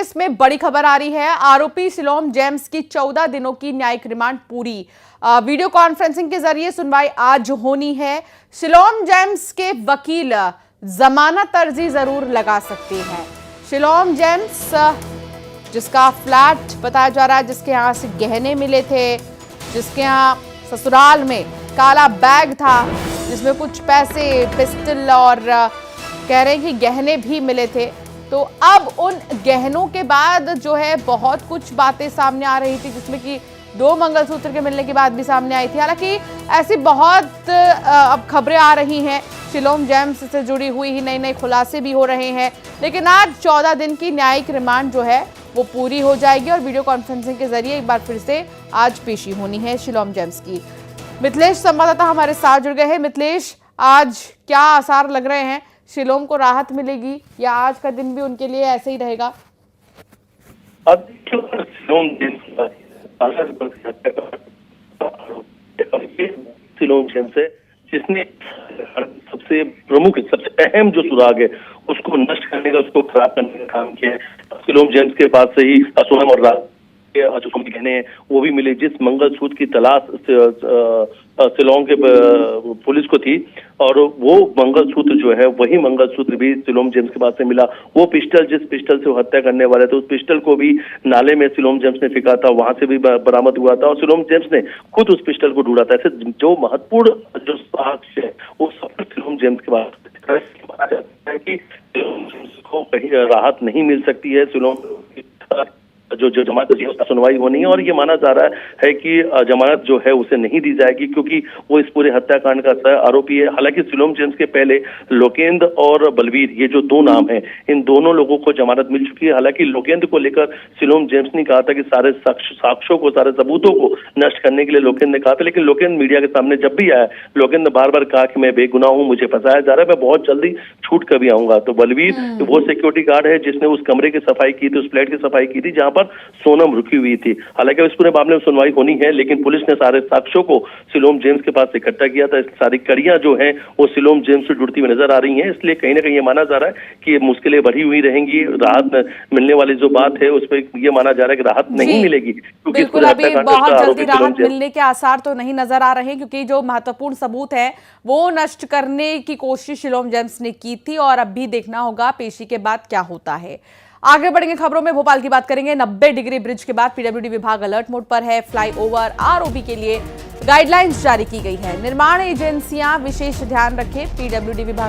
इसमें बड़ी खबर आ रही है। आरोपी शिलोम जेम्स की 14 दिनों की न्यायिक रिमांड पूरी। वीडियो कॉन्फ्रेंसिंग के जरिए सुनवाई आज होनी है। शिलोम जेम्स के वकील जमानत अर्जी जरूर लगा सकते हैं। शिलोम जेम्स जिसका फ्लैट बताया जा रहा है, जिसके यहाँ से गहने मिले थे, जिसके यहाँ ससुराल में काला बैग था जिसमें कुछ पैसे, पिस्टल और कह रहे हैं कि गहने भी मिले थे। तो अब उन गहनों के बाद जो है बहुत कुछ बातें सामने आ रही थी, जिसमें कि 2 मंगलसूत्र के मिलने की बात भी सामने आई थी। हालांकि ऐसी बहुत अब खबरें आ रही हैं, शिलोम जेम्स से जुड़ी हुई ही नए खुलासे भी हो रहे हैं। लेकिन आज 14 दिन की न्यायिक रिमांड जो है वो पूरी हो जाएगी और वीडियो कॉन्फ्रेंसिंग के जरिए एक बार फिर से आज पेशी होनी है शिलोम जेम्स की। मिथिलेश संवाददाता हमारे साथ जुड़ गए हैं। मिथिलेश, आज क्या आसार लग रहे हैं? शिलोम को राहत मिलेगी या आज का दिन भी उनके लिए ऐसे ही रहेगा? शिलोम जेम्स है जिसने सबसे प्रमुख, सबसे अहम जो सुराग है उसको नष्ट करने का, उसको खराब करने का काम किया है। शिलोम जेम्स के पास से ही सोना और रात जो गहने हैं वो भी मिले। जिस मंगलसूत्र की तलाश शिलोंग के पुलिस को थी और वो मंगलसूत्र जो है वही मंगलसूत्र भी शिलोम जेम्स के पास से मिला। वो पिस्टल, जिस पिस्टल से वो हत्या करने वाले थे, उस पिस्टल को भी नाले में शिलोम जेम्स ने फेंका था, वहां से भी बरामद हुआ था और शिलोम जेम्स ने खुद उस पिस्टल को ढूंढा था। ऐसे जो महत्वपूर्ण जो साक्ष्य है वो सब शिलोम जेम्स के पास माना जाता है कि शिलोम जेम्स को कहीं राहत नहीं मिल सकती है। शिलोम जो जमानत उसका सुनवाई होनी है और ये माना जा रहा है कि जमानत जो है उसे नहीं दी जाएगी क्योंकि वो इस पूरे हत्याकांड का आरोपी है। हालांकि शिलोम जेम्स के पहले लोकेंद्र और बलवीर, ये जो 2 नाम हैं, इन दोनों लोगों को जमानत मिल चुकी है। हालांकि लोकेंद्र को लेकर शिलोम जेम्स ने कहा था कि सारे साक्ष्यों को, सारे सबूतों को नष्ट करने के लिए लोकेंद्र ने कहा था, लेकिन लोकेंद्र मीडिया के सामने जब भी आया, लोकेंद्र ने बार बार कहा कि मैं बेगुनाह हूं, मुझे फंसाया जा रहा है, मैं बहुत जल्दी छूट कर भी आऊंगा। तो बलवीर वो सिक्योरिटी गार्ड है जिसने उस कमरे की सफाई की थी, उस फ्लैट की सफाई की थी जहां पर सोनम रुकी हुई थी। हालांकि इस पूरे मामले में सुनवाई होनी है, लेकिन पुलिस ने सारे साक्ष्यों को शिलोम जेम्स के पास इकट्ठा किया था। सारी कड़ियां जो हैं वो शिलोम जेम्स से जुड़ती हुई नजर आ रही हैं, इसलिए कहीं ना कहीं ये माना जा रहा है कि मुश्किलें बढ़ी हुई रहेंगी। राहत मिलने वाली जो बात है उस पर ये माना जा रहा है कि राहत नहीं मिलेगी क्योंकि बिल्कुल अभी बहुत जल्दी राहत मिलने के आसार तो नहीं नजर आ रहे हैं, क्योंकि जो महत्वपूर्ण सबूत है वो नष्ट करने की कोशिश शिलोम जेम्स ने की थी और अब भी देखना होगा पेशी के बाद क्या होता है। आगे बढ़ेंगे खबरों में, भोपाल की बात करेंगे। 90 डिग्री ब्रिज के बाद पीडब्ल्यूडी विभाग अलर्ट मोड पर है। फ्लाईओवर आरओबी के लिए गाइडलाइंस जारी की गई है। निर्माण एजेंसियां विशेष ध्यान रखें, पीडब्ल्यूडी विभाग